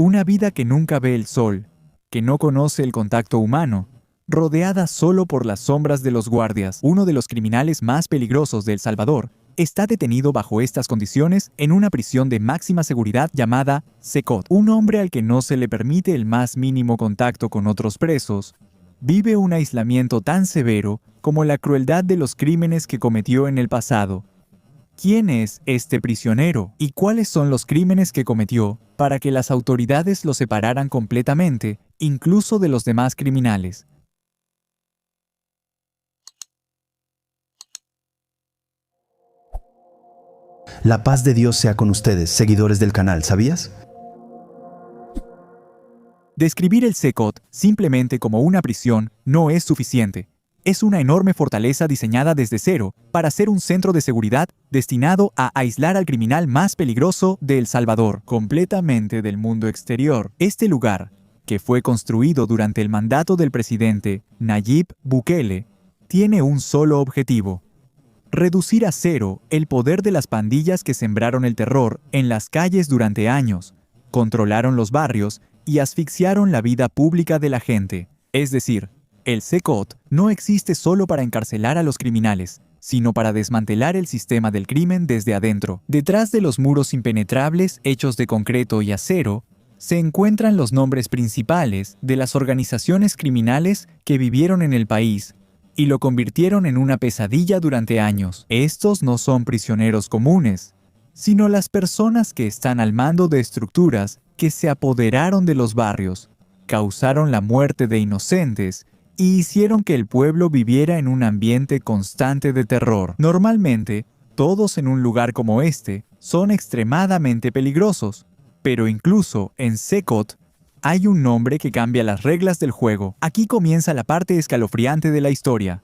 Una vida que nunca ve el sol, que no conoce el contacto humano, rodeada solo por las sombras de los guardias. Uno de los criminales más peligrosos de El Salvador está detenido bajo estas condiciones en una prisión de máxima seguridad llamada Secot. Un hombre al que no se le permite el más mínimo contacto con otros presos, vive un aislamiento tan severo como la crueldad de los crímenes que cometió en el pasado. ¿Quién es este prisionero y cuáles son los crímenes que cometió para que las autoridades lo separaran completamente, incluso de los demás criminales? La paz de Dios sea con ustedes, seguidores del canal, ¿sabías? Describir el Secot simplemente como una prisión no es suficiente. Es una enorme fortaleza diseñada desde cero para ser un centro de seguridad destinado a aislar al criminal más peligroso de El Salvador, completamente del mundo exterior. Este lugar, que fue construido durante el mandato del presidente Nayib Bukele, tiene un solo objetivo: reducir a cero el poder de las pandillas que sembraron el terror en las calles durante años, controlaron los barrios y asfixiaron la vida pública de la gente. Es decir, el Secot no existe solo para encarcelar a los criminales, sino para desmantelar el sistema del crimen desde adentro. Detrás de los muros impenetrables hechos de concreto y acero, se encuentran los nombres principales de las organizaciones criminales que vivieron en el país y lo convirtieron en una pesadilla durante años. Estos no son prisioneros comunes, sino las personas que están al mando de estructuras que se apoderaron de los barrios, causaron la muerte de inocentes y hicieron que el pueblo viviera en un ambiente constante de terror. Normalmente, todos en un lugar como este son extremadamente peligrosos, pero incluso en Secot hay un nombre que cambia las reglas del juego. Aquí comienza la parte escalofriante de la historia.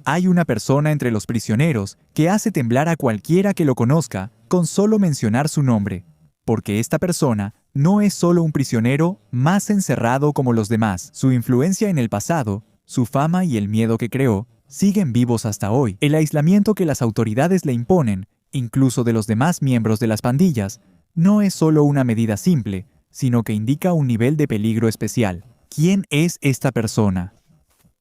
Hay una persona entre los prisioneros que hace temblar a cualquiera que lo conozca con solo mencionar su nombre, porque esta persona no es solo un prisionero más encerrado como los demás. Su influencia en el pasado, su fama y el miedo que creó, siguen vivos hasta hoy. El aislamiento que las autoridades le imponen, incluso de los demás miembros de las pandillas, no es solo una medida simple, sino que indica un nivel de peligro especial. ¿Quién es esta persona?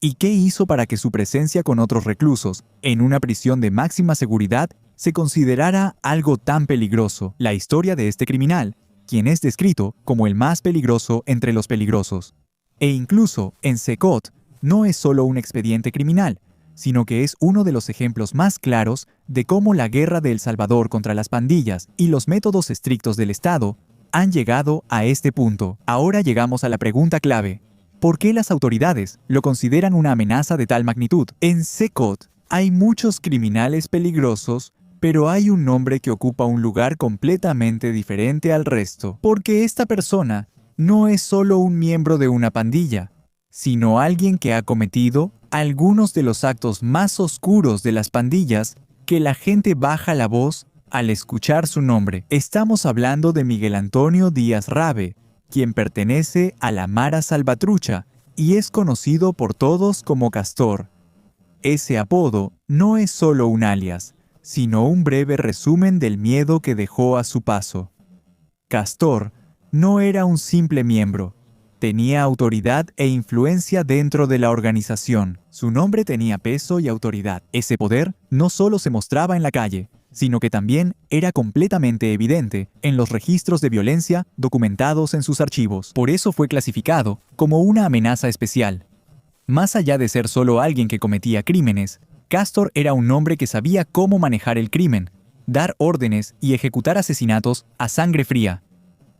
¿Y qué hizo para que su presencia con otros reclusos, en una prisión de máxima seguridad, se considerara algo tan peligroso? La historia de este criminal, quien es descrito como el más peligroso entre los peligrosos. E incluso en Secot, no es solo un expediente criminal, sino que es uno de los ejemplos más claros de cómo la guerra de El Salvador contra las pandillas y los métodos estrictos del Estado han llegado a este punto. Ahora llegamos a la pregunta clave: ¿por qué las autoridades lo consideran una amenaza de tal magnitud? En Secot hay muchos criminales peligrosos, pero hay un nombre que ocupa un lugar completamente diferente al resto, porque esta persona no es solo un miembro de una pandilla, sino alguien que ha cometido algunos de los actos más oscuros de las pandillas que la gente baja la voz al escuchar su nombre. Estamos hablando de Miguel Antonio Díaz Rabe, quien pertenece a la Mara Salvatrucha y es conocido por todos como Castor. Ese apodo no es solo un alias, sino un breve resumen del miedo que dejó a su paso. Castor no era un simple miembro, tenía autoridad e influencia dentro de la organización. Su nombre tenía peso y autoridad. Ese poder no solo se mostraba en la calle, sino que también era completamente evidente en los registros de violencia documentados en sus archivos. Por eso fue clasificado como una amenaza especial. Más allá de ser solo alguien que cometía crímenes, Castor era un hombre que sabía cómo manejar el crimen, dar órdenes y ejecutar asesinatos a sangre fría.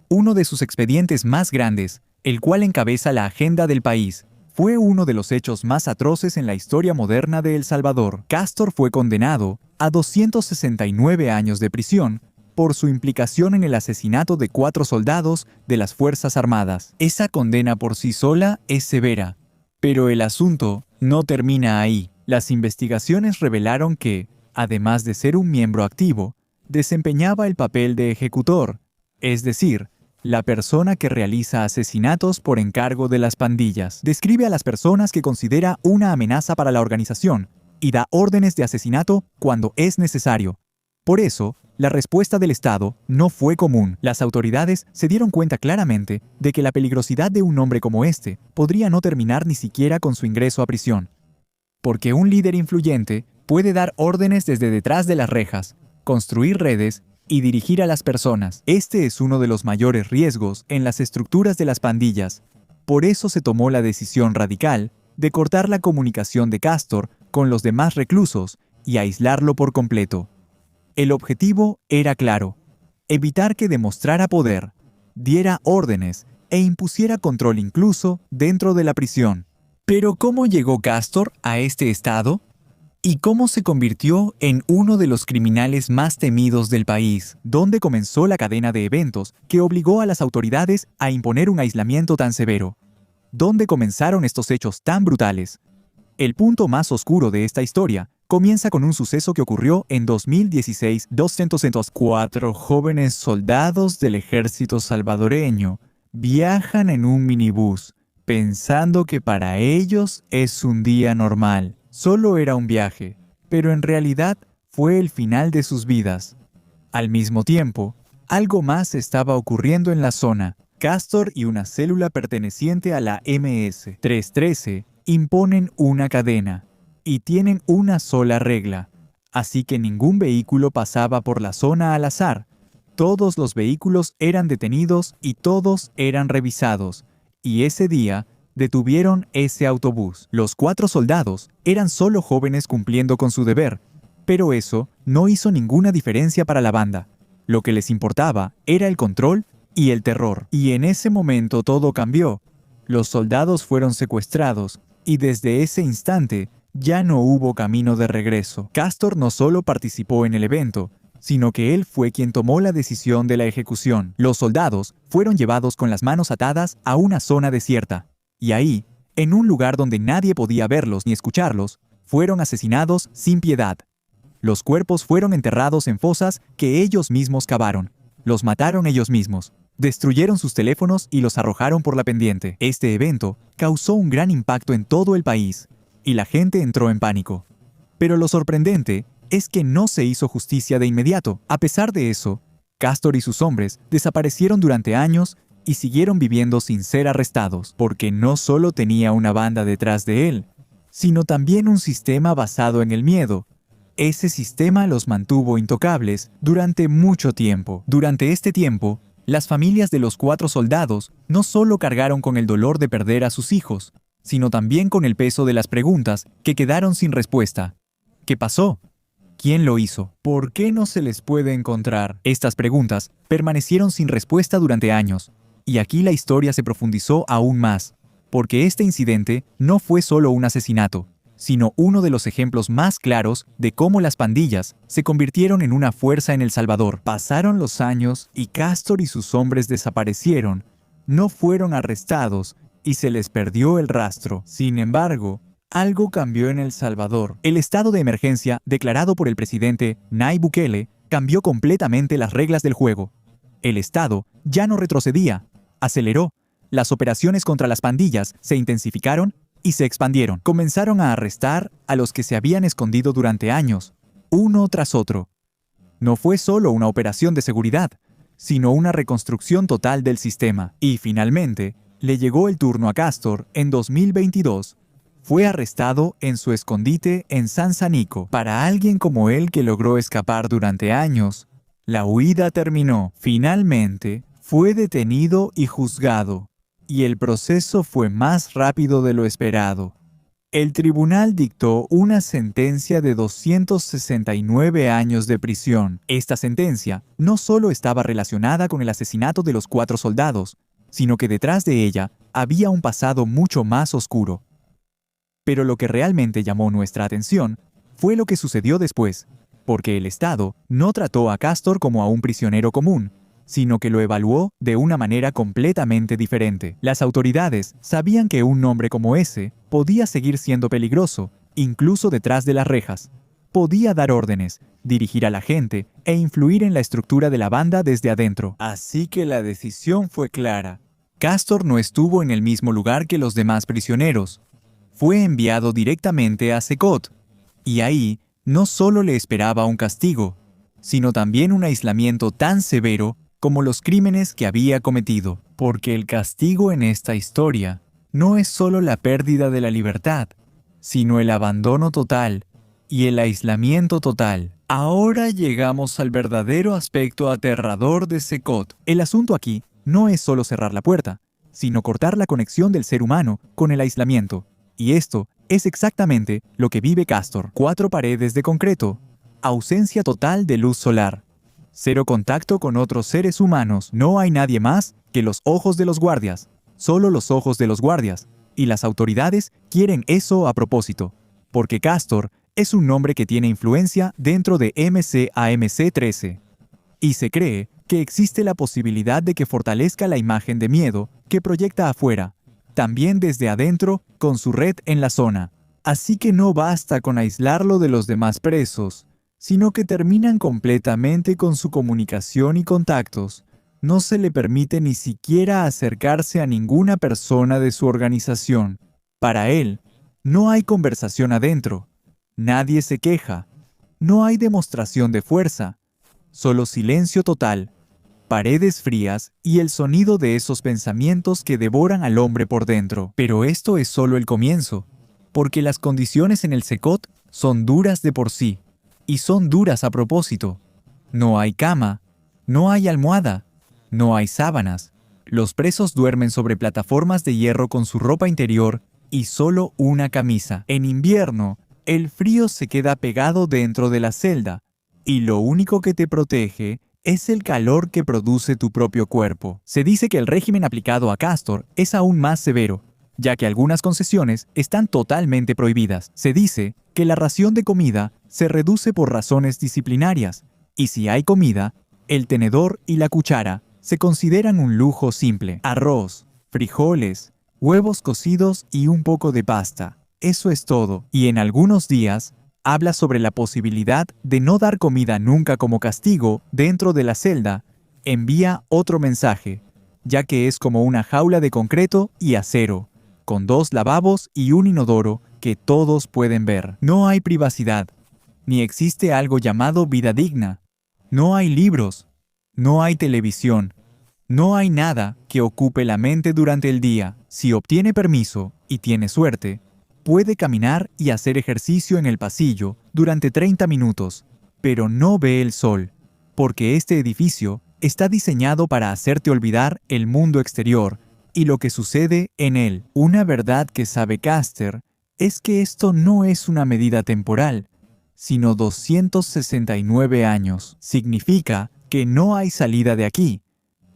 Uno de sus expedientes más grandes, el cual encabeza la agenda del país, fue uno de los hechos más atroces en la historia moderna de El Salvador. Castor fue condenado a 269 años de prisión por su implicación en el asesinato de 4 soldados de las Fuerzas Armadas. Esa condena por sí sola es severa, pero el asunto no termina ahí. Las investigaciones revelaron que, además de ser un miembro activo, desempeñaba el papel de ejecutor, es decir, la persona que realiza asesinatos por encargo de las pandillas. Describe a las personas que considera una amenaza para la organización y da órdenes de asesinato cuando es necesario. Por eso, la respuesta del Estado no fue común. Las autoridades se dieron cuenta claramente de que la peligrosidad de un hombre como este podría no terminar ni siquiera con su ingreso a prisión. Porque un líder influyente puede dar órdenes desde detrás de las rejas, construir redes y dirigir a las personas. Este es uno de los mayores riesgos en las estructuras de las pandillas. Por eso se tomó la decisión radical de cortar la comunicación de Castor con los demás reclusos y aislarlo por completo. El objetivo era claro: evitar que demostrara poder, diera órdenes e impusiera control incluso dentro de la prisión. Pero ¿cómo llegó Castor a este estado? ¿Y cómo se convirtió en uno de los criminales más temidos del país? ¿Dónde comenzó la cadena de eventos que obligó a las autoridades a imponer un aislamiento tan severo? ¿Dónde comenzaron estos hechos tan brutales? El punto más oscuro de esta historia comienza con un suceso que ocurrió en 2016. 204 jóvenes soldados del ejército salvadoreño viajan en un minibús, pensando que para ellos es un día normal. Solo era un viaje, pero en realidad fue el final de sus vidas. Al mismo tiempo, algo más estaba ocurriendo en la zona. Castor y una célula perteneciente a la MS-313 imponen una cadena y tienen una sola regla, así que ningún vehículo pasaba por la zona al azar. Todos los vehículos eran detenidos y todos eran revisados, y ese día detuvieron ese autobús. Los 4 soldados eran solo jóvenes cumpliendo con su deber, pero eso no hizo ninguna diferencia para la banda. Lo que les importaba era el control y el terror. Y en ese momento todo cambió. Los soldados fueron secuestrados, y desde ese instante ya no hubo camino de regreso. Castor no solo participó en el evento, sino que él fue quien tomó la decisión de la ejecución. Los soldados fueron llevados con las manos atadas a una zona desierta, y ahí, en un lugar donde nadie podía verlos ni escucharlos, fueron asesinados sin piedad. Los cuerpos fueron enterrados en fosas que ellos mismos cavaron. Los mataron ellos mismos. Destruyeron sus teléfonos y los arrojaron por la pendiente. Este evento causó un gran impacto en todo el país, y la gente entró en pánico. Pero lo sorprendente es que no se hizo justicia de inmediato. A pesar de eso, Castor y sus hombres desaparecieron durante años y siguieron viviendo sin ser arrestados, porque no solo tenía una banda detrás de él, sino también un sistema basado en el miedo. Ese sistema los mantuvo intocables durante mucho tiempo. Durante este tiempo, las familias de los 4 soldados no solo cargaron con el dolor de perder a sus hijos, sino también con el peso de las preguntas que quedaron sin respuesta. ¿Qué pasó? ¿Quién lo hizo? ¿Por qué no se les puede encontrar? Estas preguntas permanecieron sin respuesta durante años, y aquí la historia se profundizó aún más, porque este incidente no fue solo un asesinato, sino uno de los ejemplos más claros de cómo las pandillas se convirtieron en una fuerza en El Salvador. Pasaron los años y Castor y sus hombres desaparecieron, no fueron arrestados y se les perdió el rastro. Sin embargo, algo cambió en El Salvador. El estado de emergencia declarado por el presidente Nayib Bukele cambió completamente las reglas del juego. El estado ya no retrocedía, aceleró. Las operaciones contra las pandillas se intensificaron y se expandieron. Comenzaron a arrestar a los que se habían escondido durante años, uno tras otro. No fue solo una operación de seguridad, sino una reconstrucción total del sistema. Y finalmente, le llegó el turno a Castor en 2022. Fue arrestado en su escondite en Sansanico. Para alguien como él que logró escapar durante años, la huida terminó. Finalmente, fue detenido y juzgado, y el proceso fue más rápido de lo esperado. El tribunal dictó una sentencia de 269 años de prisión. Esta sentencia no solo estaba relacionada con el asesinato de los 4 soldados, sino que detrás de ella había un pasado mucho más oscuro. Pero lo que realmente llamó nuestra atención fue lo que sucedió después, porque el Estado no trató a Castor como a un prisionero común, sino que lo evaluó de una manera completamente diferente. Las autoridades sabían que un hombre como ese podía seguir siendo peligroso, incluso detrás de las rejas. Podía dar órdenes, dirigir a la gente e influir en la estructura de la banda desde adentro. Así que la decisión fue clara. Castor no estuvo en el mismo lugar que los demás prisioneros. Fue enviado directamente a Secot, y ahí no solo le esperaba un castigo, sino también un aislamiento tan severo como los crímenes que había cometido. Porque el castigo en esta historia no es solo la pérdida de la libertad, sino el abandono total y el aislamiento total. Ahora llegamos al verdadero aspecto aterrador de Sukkot. El asunto aquí no es solo cerrar la puerta, sino cortar la conexión del ser humano con el aislamiento. Y esto es exactamente lo que vive Castor. 4 paredes de concreto, ausencia total de luz solar, 0 contacto con otros seres humanos, no hay nadie más que los ojos de los guardias, solo los ojos de los guardias, y las autoridades quieren eso a propósito, porque Castor es un nombre que tiene influencia dentro de MCAMC13. Y se cree que existe la posibilidad de que fortalezca la imagen de miedo que proyecta afuera, también desde adentro con su red en la zona. Así que no basta con aislarlo de los demás presos, sino que terminan completamente con su comunicación y contactos. No se le permite ni siquiera acercarse a ninguna persona de su organización. Para él, no hay conversación adentro. Nadie se queja. No hay demostración de fuerza. Solo silencio total, paredes frías y el sonido de esos pensamientos que devoran al hombre por dentro. Pero esto es solo el comienzo, porque las condiciones en el Sukkot son duras de por sí, y son duras a propósito. No hay cama, no hay almohada, no hay sábanas. Los presos duermen sobre plataformas de hierro con su ropa interior y solo una camisa. En invierno, el frío se queda pegado dentro de la celda, y lo único que te protege es el calor que produce tu propio cuerpo. Se dice que el régimen aplicado a Castor es aún más severo, ya que algunas concesiones están totalmente prohibidas. Se dice que la ración de comida se reduce por razones disciplinarias, y si hay comida, el tenedor y la cuchara se consideran un lujo simple. Arroz, frijoles, huevos cocidos y un poco de pasta. Eso es todo. Y en algunos días, habla sobre la posibilidad de no dar comida nunca como castigo dentro de la celda. Envía otro mensaje, ya que es como una jaula de concreto y acero, con 2 lavabos y un inodoro que todos pueden ver. No hay privacidad, ni existe algo llamado vida digna. No hay libros, no hay televisión, no hay nada que ocupe la mente durante el día. Si obtiene permiso y tiene suerte, puede caminar y hacer ejercicio en el pasillo durante 30 minutos, pero no ve el sol, porque este edificio está diseñado para hacerte olvidar el mundo exterior y lo que sucede en él. Una verdad que sabe Castor es que esto no es una medida temporal, sino 269 años. Significa que no hay salida de aquí.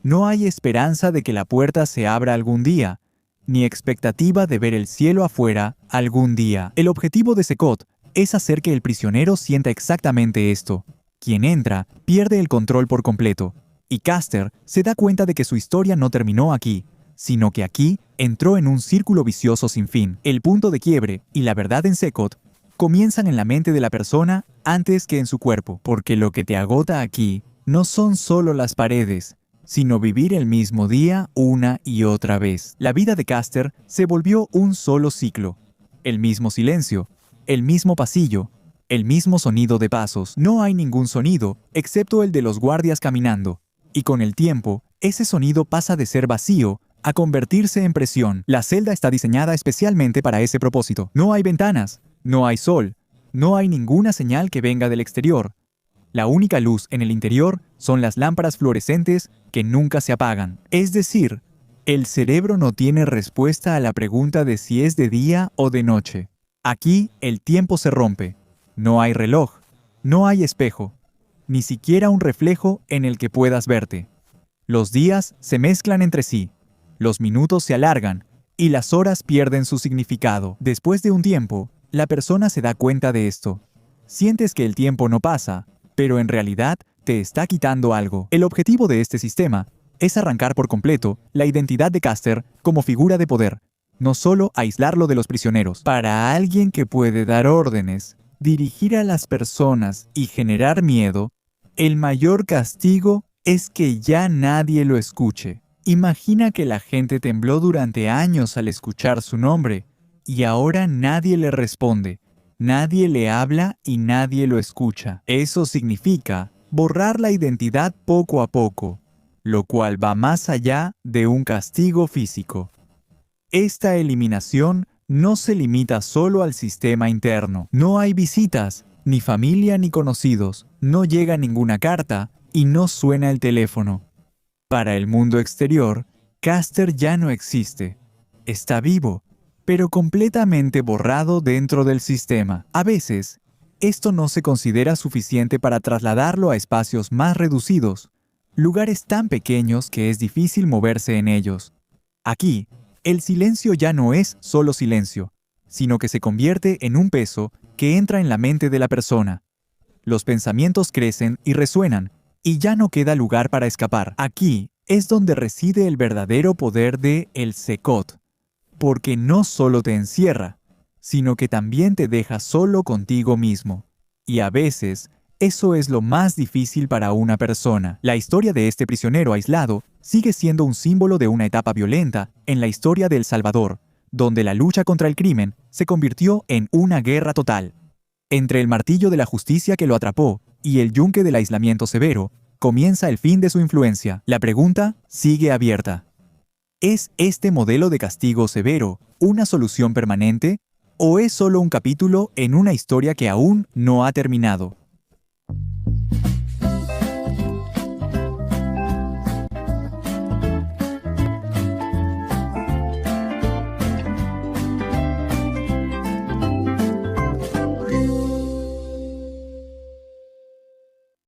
No hay esperanza de que la puerta se abra algún día, ni expectativa de ver el cielo afuera algún día. El objetivo de Sukkot es hacer que el prisionero sienta exactamente esto. Quien entra pierde el control por completo, y Castor se da cuenta de que su historia no terminó aquí, sino que aquí entró en un círculo vicioso sin fin. El punto de quiebre y la verdad en Sukkot comienzan en la mente de la persona antes que en su cuerpo, porque lo que te agota aquí no son solo las paredes, sino vivir el mismo día una y otra vez. La vida de Castor se volvió un solo ciclo. El mismo silencio, el mismo pasillo, el mismo sonido de pasos. No hay ningún sonido, excepto el de los guardias caminando. Y con el tiempo, ese sonido pasa de ser vacío a convertirse en presión. La celda está diseñada especialmente para ese propósito. No hay ventanas, no hay sol, no hay ninguna señal que venga del exterior. La única luz en el interior son las lámparas fluorescentes que nunca se apagan. Es decir, el cerebro no tiene respuesta a la pregunta de si es de día o de noche. Aquí el tiempo se rompe. No hay reloj, no hay espejo, ni siquiera un reflejo en el que puedas verte. Los días se mezclan entre sí, los minutos se alargan y las horas pierden su significado. Después de un tiempo, la persona se da cuenta de esto. Sientes que el tiempo no pasa, pero en realidad te está quitando algo. El objetivo de este sistema es arrancar por completo la identidad de Castor como figura de poder, no solo aislarlo de los prisioneros. Para alguien que puede dar órdenes, dirigir a las personas y generar miedo, el mayor castigo es que ya nadie lo escuche. Imagina que la gente tembló durante años al escuchar su nombre, y ahora nadie le responde. Nadie le habla y nadie lo escucha. Eso significa borrar la identidad poco a poco, lo cual va más allá de un castigo físico. Esta eliminación no se limita solo al sistema interno. No hay visitas, ni familia ni conocidos, no llega ninguna carta y no suena el teléfono. Para el mundo exterior, Caster ya no existe. Está vivo, pero completamente borrado dentro del sistema. A veces, esto no se considera suficiente para trasladarlo a espacios más reducidos, lugares tan pequeños que es difícil moverse en ellos. Aquí, el silencio ya no es solo silencio, sino que se convierte en un peso que entra en la mente de la persona. Los pensamientos crecen y resuenan, y ya no queda lugar para escapar. Aquí es donde reside el verdadero poder de el Sekot, porque no solo te encierra, sino que también te deja solo contigo mismo. Y a veces, eso es lo más difícil para una persona. La historia de este prisionero aislado sigue siendo un símbolo de una etapa violenta en la historia de El Salvador, donde la lucha contra el crimen se convirtió en una guerra total. Entre el martillo de la justicia que lo atrapó y el yunque del aislamiento severo, comienza el fin de su influencia. La pregunta sigue abierta. ¿Es este modelo de castigo severo una solución permanente o es solo un capítulo en una historia que aún no ha terminado?